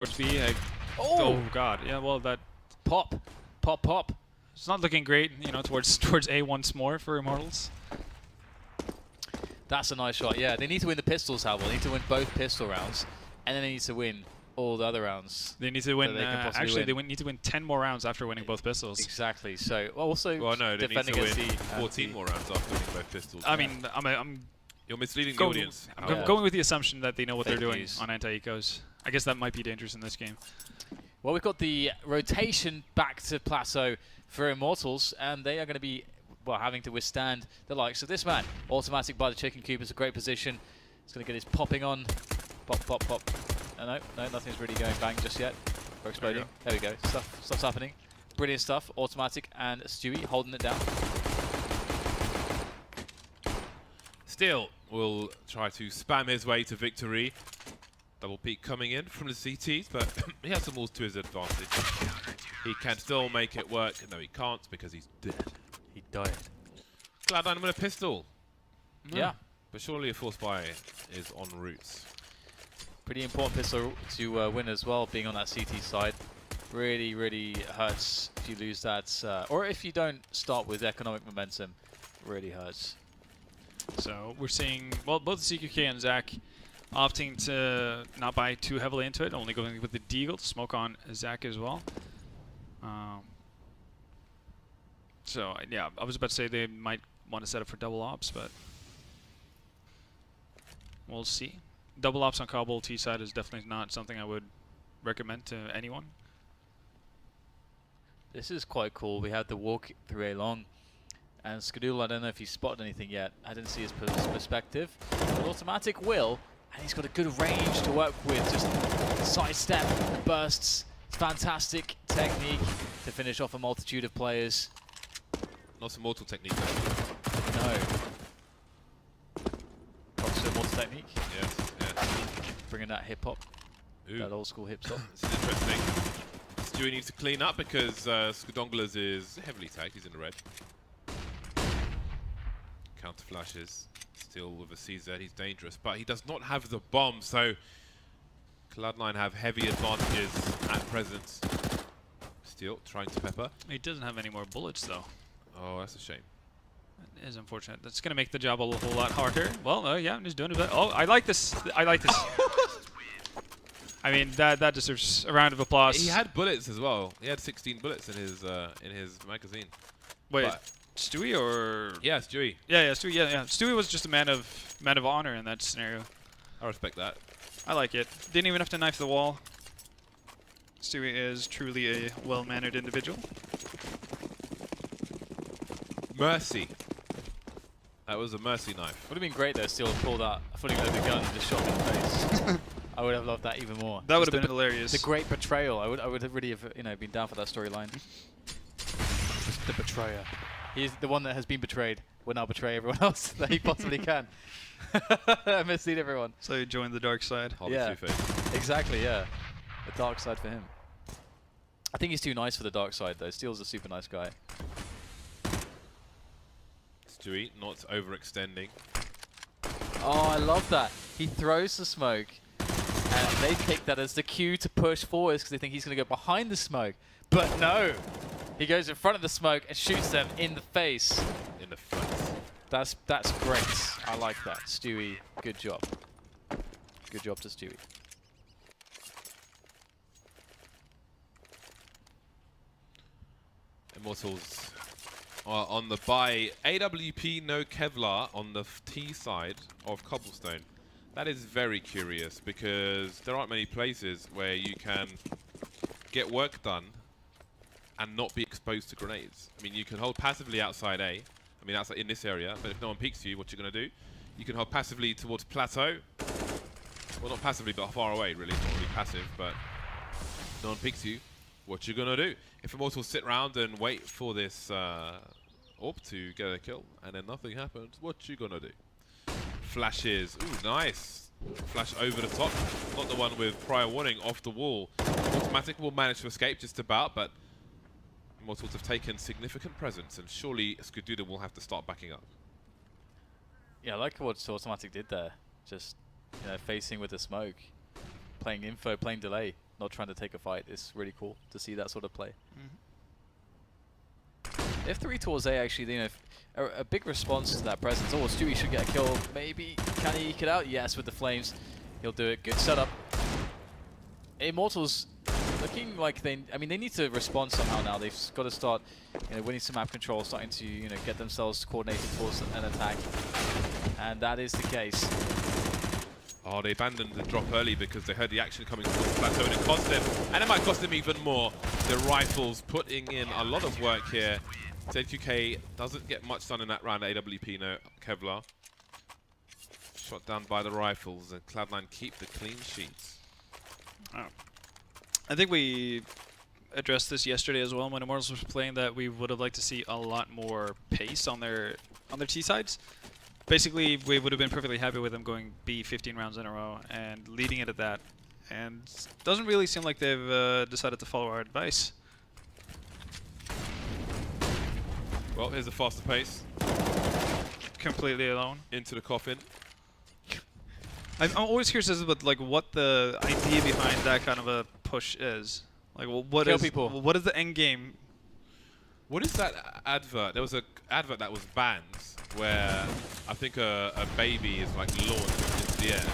towards B. Oh god, yeah. Well, that pop. It's not looking great, you know, towards A once more for Immortals. That's a nice shot. Yeah, they need to win the pistols, however. They need to win both pistol rounds, and then they need to win all the other rounds. They need to win. Actually, win. they need to win 10 more rounds after winning both pistols. Exactly. So also, well, no, they need defending to win against 14 more rounds after winning both pistols. I mean, I'm You're misleading the audience. I'm going with the assumption that they know what they're doing news. on anti-ecos. I guess that might be dangerous in this game. Well, we've got the rotation back to Plateau for Immortals, and they are going to be, well, having to withstand the likes of this man. Automatic by the chicken coop is a great position. He's going to get his popping on. Pop. No, nothing's really going bang just yet. Or exploding. There we go. Stuff's happening. Brilliant stuff. Automatic and Stewie holding it down. Still will try to spam his way to victory. Double peak coming in from the CTs, but he has some walls to his advantage. He can still make it work. No, he can't because he's dead. He died. Cloud9 with a pistol. Yeah. But surely a force buy is en route. Pretty important pistol to win as well, being on that CT side. Really hurts if you lose that. Or if you don't start with economic momentum, really hurts. So we're seeing, well, both CQK and Zach opting to not buy too heavily into it, only going with the Deagle to smoke on Zach as well. So yeah, I was about to say they might want to set up for double ops, but we'll see. Double ops on Cobble T side is definitely not something I would recommend to anyone. This is quite cool. We had the walk through A long, and Skadoodle, I don't know if he spotted anything yet. I didn't see his perspective. But Automatic will, and he's got a good range to work with. Just sidestep, bursts. It's fantastic technique to finish off a multitude of players. Not some mortal technique. No. Also mortal technique. Yes. Bringing that hip hop. Ooh. That old school hip hop. This is interesting. Stewie needs to clean up because Skadonglas is heavily tagged. He's in the red. Counter flashes. Still with a CZ. He's dangerous. But he does not have the bomb. So Cloud9 have heavy advantages at present. Still trying to pepper. He doesn't have any more bullets though. Oh, that's a shame. That is unfortunate. That's going to make the job a whole lot harder. Well, yeah, I'm just doing it. Oh, I like this. I like this. I mean, that deserves a round of applause. He had bullets as well. He had 16 bullets in his magazine. Wait, but Stewie or? Yeah, Stewie. Yeah, Stewie. Yeah. Stewie was just a man of honor in that scenario. I respect that. I like it. Didn't even have to knife the wall. Stewie is truly a well-mannered individual. Mercy. That was a mercy knife. Would have been great though, still pull that fully loaded gun and just shot him in the face. I would have loved that even more. That would have been hilarious. The great betrayal. I would have really have, been down for that storyline. The betrayer. He's the one that has been betrayed. Will now betray everyone else that he possibly can. Mislead everyone. So you joined the dark side. Yeah, exactly. Yeah, the dark side for him. I think he's too nice for the dark side though. Steel's a super nice guy. Stewie not overextending. Oh, I love that. He throws the smoke, and they pick that as the cue to push forwards because they think he's going to go behind the smoke. But no, he goes in front of the smoke and shoots them in the face. In the face. That's great. I like that. Stewie, good job. Good job to Stewie. Immortals on the buy. AWP no Kevlar on the T side of Cobblestone. That is very curious because there aren't many places where you can get work done and not be exposed to grenades. I mean, you can hold passively outside A. I mean, outside in this area, but if no one peeks you, what you're going to do? You can hold passively towards Plateau. Well, not passively, but far away, really. Not really passive, but no one peeks you. What you gonna do? If Immortals sit around and wait for this orb to get a kill, and then nothing happens, what you gonna do? Flashes. Ooh, nice. Flash over the top. Not the one with prior warning off the wall. Automatic will manage to escape just about, but Immortals have taken significant presence, and surely Skadoodle will have to start backing up. Yeah, I like what Automatic did there. Just, facing with the smoke. Playing info, playing delay. not trying to take a fight. It's really cool to see that sort of play. Mm-hmm. If 3 towards A actually, you know, a big response to that presence. Oh, Stewie should get a kill. Maybe can he eke it out? Yes, with the flames, he'll do it. Good setup. Immortals looking like they need to respond somehow now. They've got to start, you know, winning some map control, starting to, you know, get themselves coordinated towards an attack, and that is the case. Oh, they abandoned the drop early because they heard the action coming towards the plateau, and it cost them, and it might cost them even more. The rifles putting in a lot of work here. ZQK doesn't get much done in that round. AWP, no, Kevlar. Shot down by the rifles, and Cloud9 keep the clean sheets. Oh. I think we addressed this yesterday as well when Immortals was playing, that we would have liked to see a lot more pace on their T sides. Basically, we would have been perfectly happy with them going B 15 rounds in a row and leading it at that. And it doesn't really seem like they've decided to follow our advice. Well, here's a faster pace. Completely alone. Into the coffin. I'm always curious as to like what the idea behind that kind of a push is. Like, well, what Kill is people. What is the end game? What is that advert? There was an advert that was banned where I think a baby is like launched into the air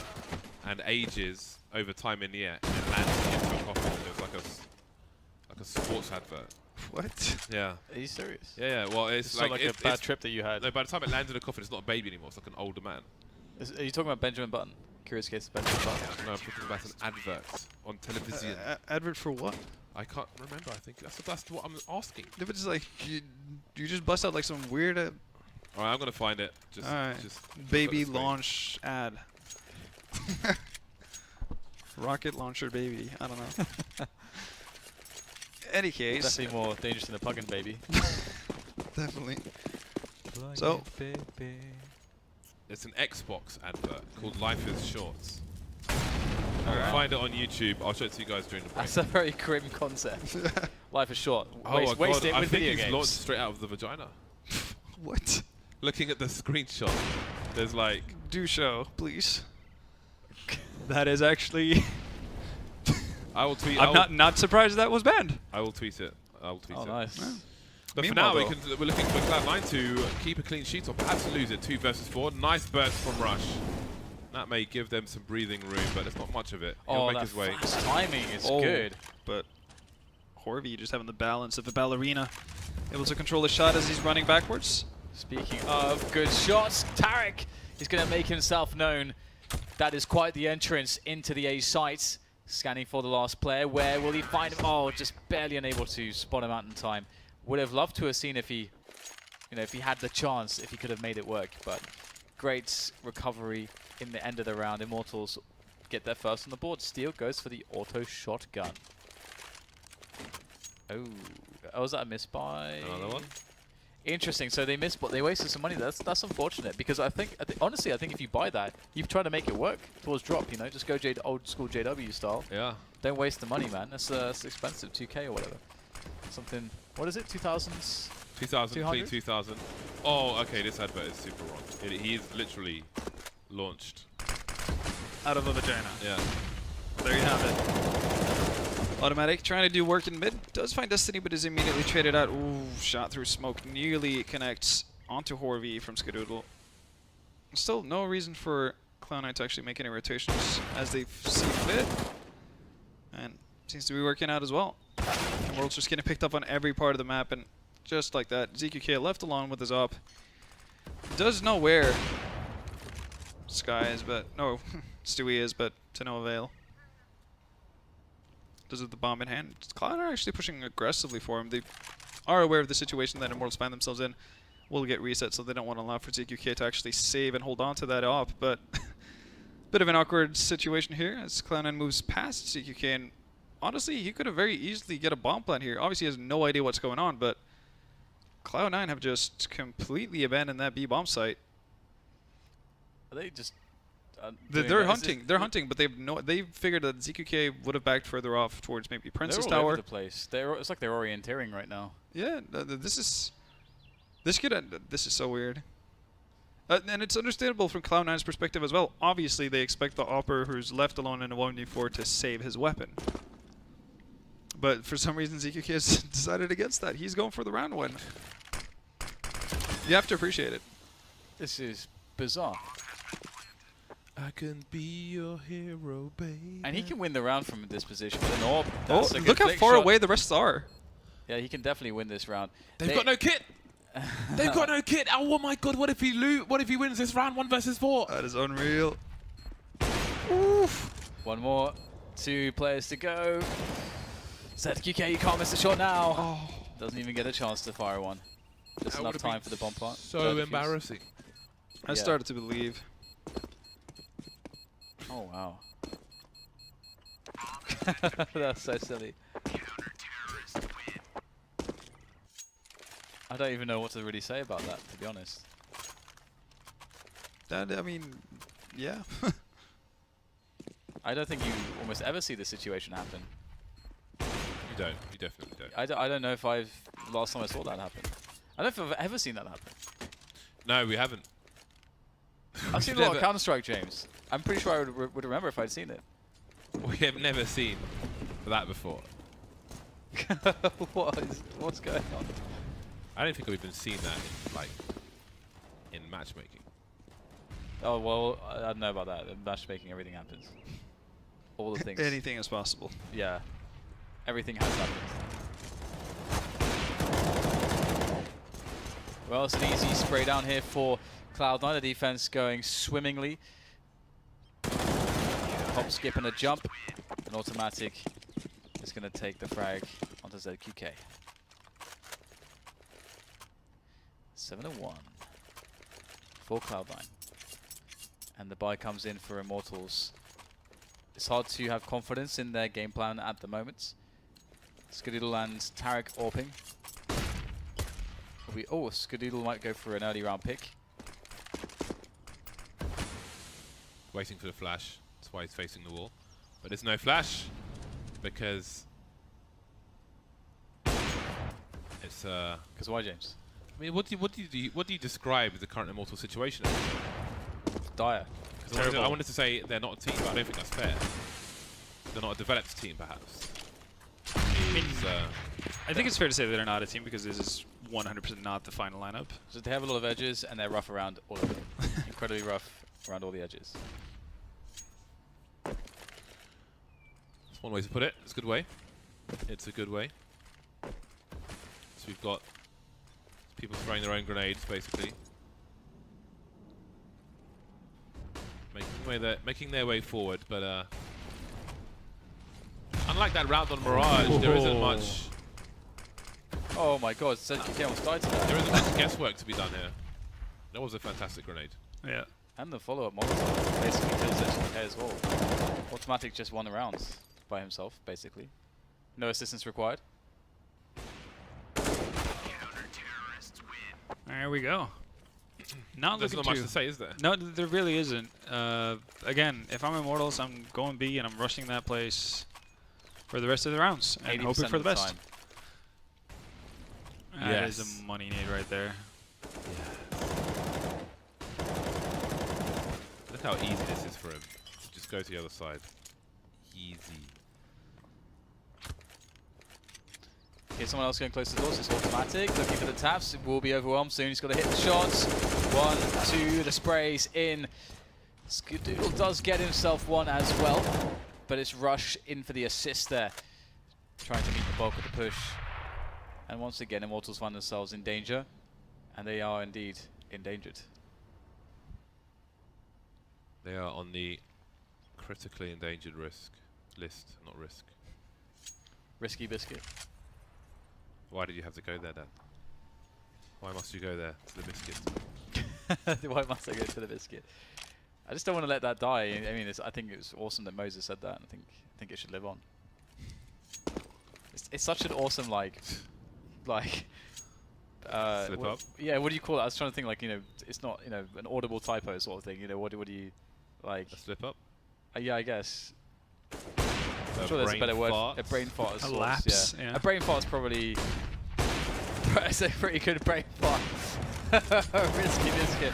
and ages over time in the air and it lands into a coffin. It was like a sports advert. What? Yeah. Are you serious? Yeah, yeah. Well, it's Not like like a bad trip that you had. No, by the time it lands in a coffin, it's not a baby anymore. It's like an older man. Are you talking about Benjamin Button? Curious case of Benjamin Button. No, I'm talking about an advert on television. Advert for what? I can't remember. I think that's what I'm asking. If it's like you just bust out like some weird All right, I'm gonna find it. Just, just baby launch ad. Rocket launcher baby. I don't know. Any case, Definitely more dangerous than a plug-in baby. definitely. So, it's an Xbox advert called Life is Shorts. Alright. Find it on YouTube. I'll show it to you guys during the break. That's a very grim concept. Life is short. Oh my Waste God, it I with think video he's games. launched straight out of the vagina. what? Looking at the screenshot, there's like... Do show, please. That is actually. I will tweet. I'm not surprised that was banned. I will tweet it. I will tweet it. Oh, nice. Yeah. But for now, we're looking for Cloud9 to keep a clean sheet or perhaps lose it. 2 versus 4. Nice burst from Rush. That may give them some breathing room, but there's not much of it. He'll make his way. Fast timing is good. But Horvey just having the balance of a ballerina, able to control the shot as he's running backwards. Speaking of good shots, Tarek is going to make himself known. That is quite the entrance into the A site. Scanning for the last player. Where will he find him? Oh, just barely unable to spot him out in time. Would have loved to have seen if he, if he had the chance, if he could have made it work. But great recovery in the end of the round. Immortals get their first on the board. Steel goes for the auto shotgun. Oh, was that a miss by? Another one. Interesting. So they missed, but they wasted some money. That's unfortunate because honestly, I think if you buy that, you've tried to make it work towards drop. Just go old school JW style. Yeah. Don't waste the money, man. That's expensive, 2K or whatever. Something. What is it? 2000s. 2000. Clean 2000. Oh, okay. This advert is super wrong. He's literally launched Out of a vagina. Yeah. There you have it. Automatic trying to do work in mid. Does find Destiny, but is immediately traded out. Ooh, shot through smoke. Nearly connects onto Horvey from Skadoodle. Still no reason for Cloud9 to actually make any rotations as they see fit. And seems to be working out as well. And World's just getting picked up on every part of the map, and just like that, ZQK left alone with his op. Does know where Sky is, but no, Stewie is, but to no avail. Does have the bomb in hand. Cloud are actually pushing aggressively for him. They are aware of the situation that Immortals find themselves in. Will get reset, so they don't want to allow for ZQK to actually save and hold on to that op. But bit of an awkward situation here as Cloud9 moves past ZQK, and honestly, he could have very easily get a bomb plant here. Obviously, he has no idea what's going on, but Cloud9 have just completely abandoned that B bomb site. Are they just? They're hunting. They're hunting, but they've figured that ZQK would have backed further off towards maybe Princess They're all Tower. over the place. It's like they're orienteering right now. Yeah, this is so weird. And it's understandable from Cloud9's perspective as well. Obviously, they expect the Opper who's left alone in a 1v4 to save his weapon. But for some reason, ZQK has decided against that. He's going for the round one. You have to appreciate it. This is bizarre. I can be your hero, baby. And he can win the round from this position with an orb. Oh, That's a good look how flick far shot. away the rest are. Yeah, he can definitely win this round. They've got no kit. They've got no kit. Oh my god! What if he What if he wins this round 1 versus 4? That is unreal. Oof. One more. 2 players to go. ZQK, you can't miss the shot now. Oh. Doesn't even get a chance to fire one. Just That enough would've time been for the bomb plant. So embarrassing. I started to believe. Oh, wow. That's so silly. I don't even know what to really say about that, to be honest. That, I mean, yeah. I don't think you almost ever see this situation happen. You don't. You definitely don't. I don't know if last time I saw that happen. I don't know if I've ever seen that happen. No, we haven't. I've seen a lot of Counter-Strike, James. I'm pretty sure I would remember if I'd seen it. We have never seen that before. What's going on? I don't think we've even seen that in matchmaking. Oh, well, I don't know about that. In matchmaking, everything happens. All the things. Anything is possible. Yeah. Everything has happened. Well, it's an easy spray down here for Cloud9. The defense going swimmingly. Hop, skip, and a jump. An automatic is going to take the frag onto ZQK. 7-1 for Cloud9. And the buy comes in for Immortals. It's hard to have confidence in their game plan at the moment. Skadoodle and Tarek AWPing. Oh, Skadoodle might go for an early round pick. Waiting for the flash. That's why he's facing the wall. But there's no flash because it's Because why, James? I mean, what do you describe the current Immortal situation as? Dire. I wanted to say they're not a team, but I don't think that's fair. They're not a developed team, perhaps. I think it's fair to say that they're not a team because this is 100% not the final lineup. So they have a lot of edges and they're rough around all of them. Incredibly rough around all the edges. That's one way to put it. It's a good way. It's a good way. So we've got people throwing their own grenades, basically. Making their way forward, but unlike that round on Mirage, there isn't much. Oh my god, ZQK almost died to that. There isn't much guesswork to be done here. That was a fantastic grenade. Yeah. And the follow-up Molotov basically kills ZQK as well. Automatic just won the rounds by himself, basically. No assistance required. There we go. Not There's looking not much too. to say, is there? No, there really isn't. Again, if I'm Immortals, I'm going B and I'm rushing that place for the rest of the rounds and hoping for the best. Time. That is a money need right there. Look how easy this is for him. Just go to the other side. Easy. Okay, someone else going close to the doors. It's automatic. Looking for the taps. It will be overwhelmed soon. He's got to hit the shots. 1, 2, the sprays in. Skadoodle does get himself one as well. But it's Rush in for the assist there. Trying to meet the bulk of the push. And once again, Immortals find themselves in danger. And they are indeed endangered. They are on the critically endangered list, not risk. Risky biscuit. Why did you have to go there, Dan? Why must you go there to the biscuit? Why must I go to the biscuit? I just don't want to let that die. I mean, I think it was awesome that Moses said that. And I think it should live on. It's such an awesome Slip up? Yeah, what do you call it? I was trying to think it's not an audible typo sort of thing. What do you like? A slip up? Yeah, I guess. I'm sure there's a better word. A brain fart. A lapse. Yeah. A brain fart is probably. It's a pretty good brain fart. Risky biscuit.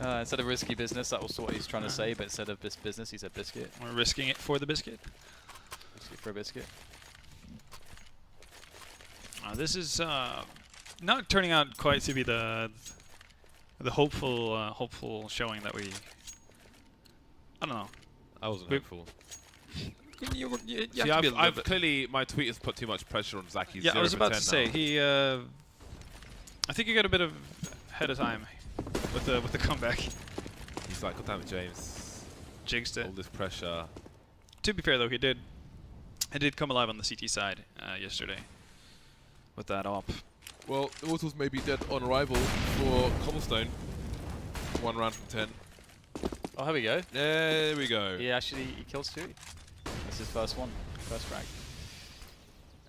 Instead of risky business, that was what he's trying to say, but instead of business, he said biscuit. We're risking it for the biscuit. Biscuit for a biscuit. This is not turning out quite to be the hopeful showing that we. I don't know. I wasn't hopeful. You have See, to be a little I've bit. clearly, my tweet has put too much pressure on Zach. He's Yeah, I 0 was for about 10 to say now. he. I think you got a bit of ahead of time with the comeback. He's like, God damn it, James. Jinxed it. All this pressure. To be fair though, he did come alive on the CT side yesterday with that op. Well, Immortals may be dead on arrival for Cobblestone. 1 round from 10. Oh, here we go. There we go. He kills 2. That's his first one. First frag.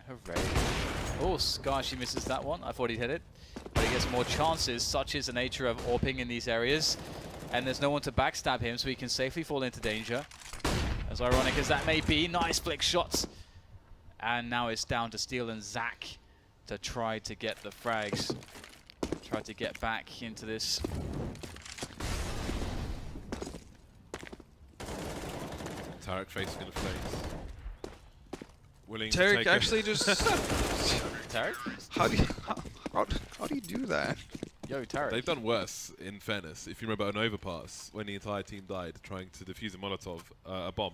Hooray. Oh, Scar actually misses that one. I thought he'd hit it. But he gets more chances. Such is the nature of AWPing in these areas. And there's no one to backstab him, so he can safely fall into danger. As ironic as that may be, nice flick shots. And now it's down to Steel and Zach to try to get the frags. Try to get back into this. Tarek facing in the face. Willing to Tarek take actually it. just. Tarek? how do you do that? Yo, Tarek. They've done worse, in fairness. If you remember an overpass, when the entire team died trying to defuse a bomb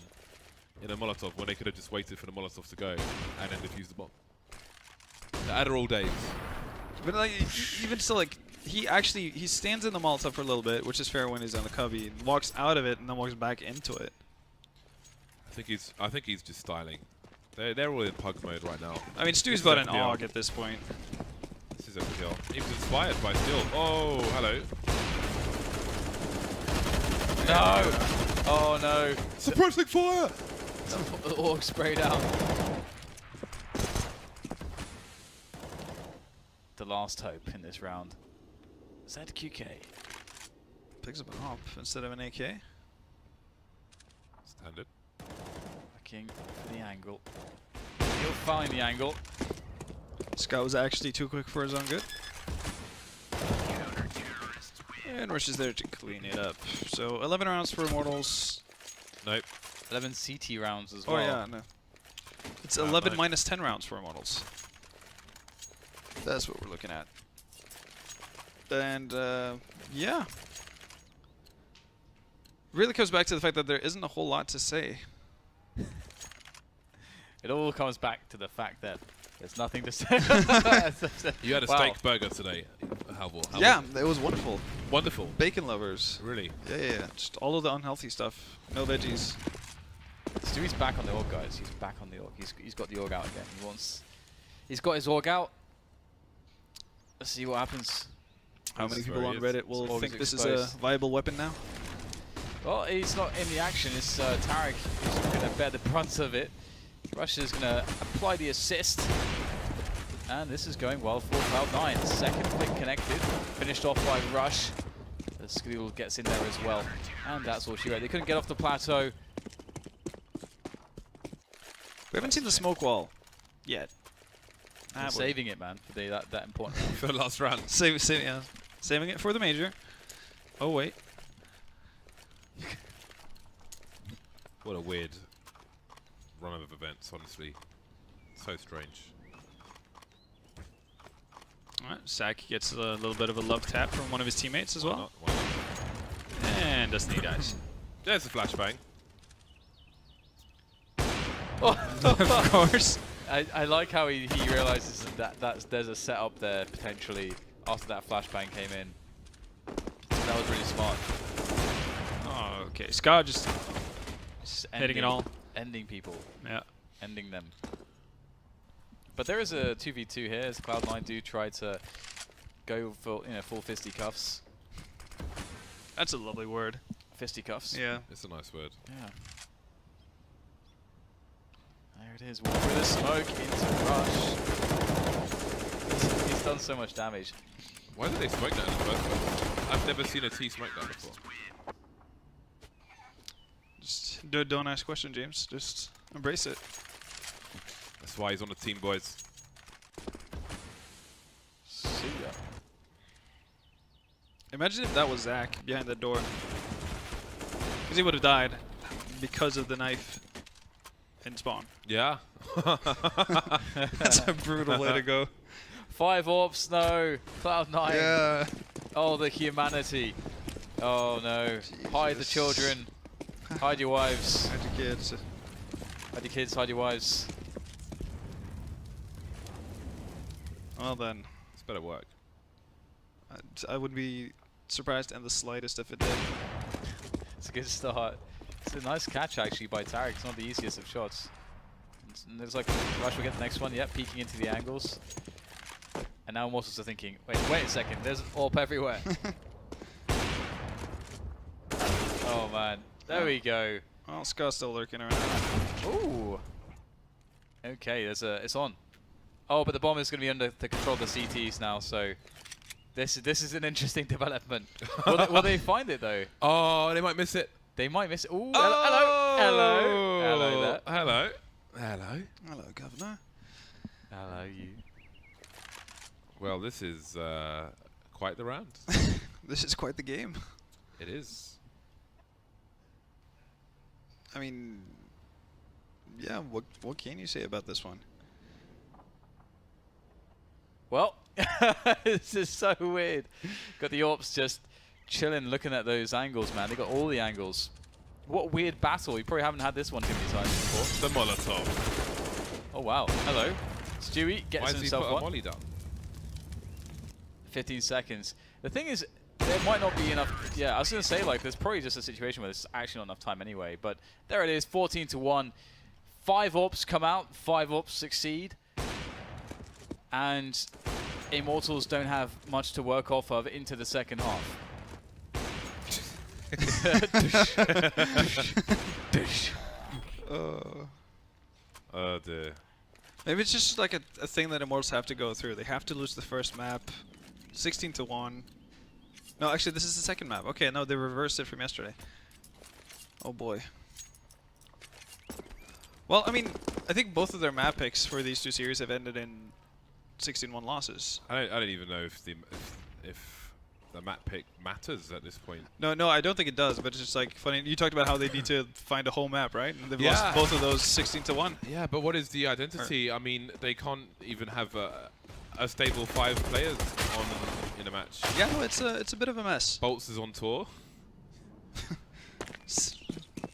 in a Molotov, when they could have just waited for the Molotov to go and then defuse the bomb. The Adderall days. But like, even still, like he stands in the Molotov for a little bit, which is fair when he's on the cubby, walks out of it, and then walks back into it. I think he's just styling. They're all in pug mode right now. I mean, Stu's This is about an FPL. AUG at this point. This is overkill. He was inspired by Steel. Oh, hello. No! Oh no! Suppressing fire! The orc sprayed out. The last hope in this round. ZQK. Picks up an op instead of an AK. Standard. Looking for the angle. He'll find the angle. Scott was actually too quick for his own good. And Rush is there to clean it up. So 11 rounds for Immortals. Nope. 11 CT rounds as well. Oh yeah, no. It's 11 minus 10 rounds for Immortals. That's what we're looking at. And yeah. Really comes back to the fact that there isn't a whole lot to say. It all comes back to the fact that there's nothing to say. You had a Wow. steak burger today, Halvor. Yeah, it was wonderful. Wonderful. Bacon lovers. Really. Yeah. Just all of the unhealthy stuff. No veggies. Stewie's back on the org, guys. He's back on the org. He's got the org out again. He's got his org out. Let's see what happens. How many That's people where on he is. Reddit will Org think is this is a exposed. viable weapon now? Well, he's not in the action. It's Tarek who's going to bear the brunt of it. Rush is going to apply the assist. And this is going well for Cloud9. Second flick connected. Finished off by Rush. The Skittle gets in there as well. And that's all she wrote. They couldn't get off the plateau. We haven't seen the smoke wall yet. They're saving it, man, for that important round. For the last round. Saving it for the major. Oh, wait. What a weird run of events, honestly. So strange. Alright, Sack gets a little bit of a love tap from one of his teammates as Why well. not? Why not? And Destiny dies. There's a flashbang. Of course. I like how he realizes that there's a setup there potentially after that flashbang came in. That was really smart. Oh, okay. Scott just Just hitting it all. Ending people. Yeah. Ending them. But there is a 2v2 here as Cloud9 do try to go for full fisticuffs. That's a lovely word. Fisticuffs. Yeah. It's a nice word. Yeah. There it is. One through the smoke into Rush. He's done so much damage. Why did they smoke that in the first place? I've never seen a T smoke that before. Just don't ask questions, James. Just embrace it. That's why he's on the team, boys. See ya. Imagine if that was Zach behind that door. Because he would have died because of the knife in spawn. Yeah. That's a brutal way to go. 5 AWPs, no. Cloud9. Yeah. Oh, the humanity. Oh no. Hide the Jesus. children. Hide your wives. Hide your kids. Hide your kids, hide your wives. Well then, This better work. I would be surprised in the slightest if it did. It's a good start. It's a nice catch actually by Tarek. It's not the easiest of shots. And there's like, Rush will get the next one. Yep, peeking into the angles. And now Immortals are thinking, wait a second, there's AWP everywhere. Oh man, there we go. Well, Scott's still lurking around. Ooh. Okay, it's on. Oh, but the bomb is going to be under the control of the CTs now, so this is an interesting development. Will they find it though? Oh, they might miss it. They might miss it. Ooh, Oh! hello there. Hello. Hello. Hello, Governor. Hello you. Well, this is quite the round. This is quite the game. It is. I mean, yeah, what can you say about this one? Well, this is so weird. Got the AWPs just chilling, looking at those angles, man. They got all the angles. What a weird battle. You probably haven't had this one too many times before. The Molotov. Oh wow. Hello. Stewie gets Why does he himself put a one. molly down? 15 seconds. The thing is, there might not be enough. Yeah, I was going to say, like, there's probably just a situation where there's actually not enough time anyway. But there it is, 14-1. 5 AWPs come out, 5 AWPs succeed. And Immortals don't have much to work off of into the second half. Oh dear. Maybe it's just like a thing that Immortals have to go through. They have to lose the first map, 16-1. No, actually, this is the second map. Okay, no, they reversed it from yesterday. Oh boy. Well, I mean, I think both of their map picks for these two series have ended in 16-1 losses. I don't even know if the map pick matters at this point. No, I don't think it does. But it's just like funny. You talked about how they need to find a whole map, right? And they've Yeah. lost both of those 16-1. Yeah, but what is the identity? I mean, they can't even have a stable 5 players in a match. Yeah, no, it's a bit of a mess. Bolts is on tour.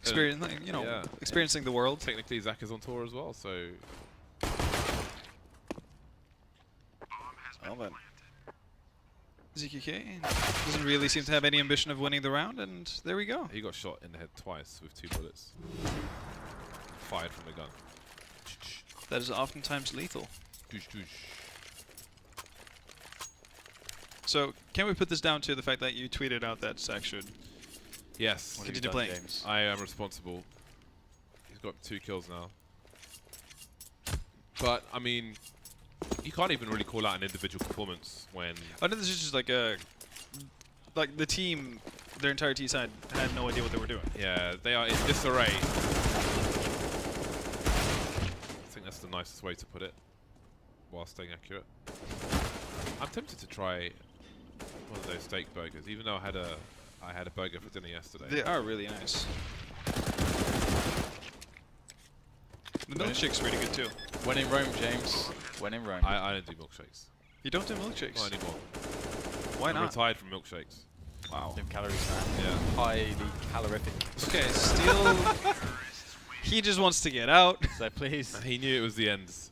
Experiencing the world. Technically, Zach is on tour as well, so. Well then. ZQK doesn't really seem to have any ambition of winning the round, and there we go. He got shot in the head twice with 2 bullets. Fired from a gun. That is oftentimes lethal. Doosh, doosh. So, can we put this down to the fact that you tweeted out that Zach should Yes. What have continue you done, playing? James? I am responsible. He's got 2 kills now. But, I mean, you can't even really call out an individual performance when... I know this is just like the team, their entire T side had no idea what they were doing. Yeah, they are in disarray. I think that's the nicest way to put it, while staying accurate. I'm tempted to try one of those steak burgers, even though I had a burger for dinner yesterday. They are really nice. The milkshake's really good too. When in Rome, James. When in Rome. I don't do milkshakes. You don't do milkshakes? Not anymore. Why I'm not? retired from milkshakes. Wow. Dim calories, man. Yeah. Highly calorific. Okay, Steel. He just wants to get out. So please. He knew it was the ends.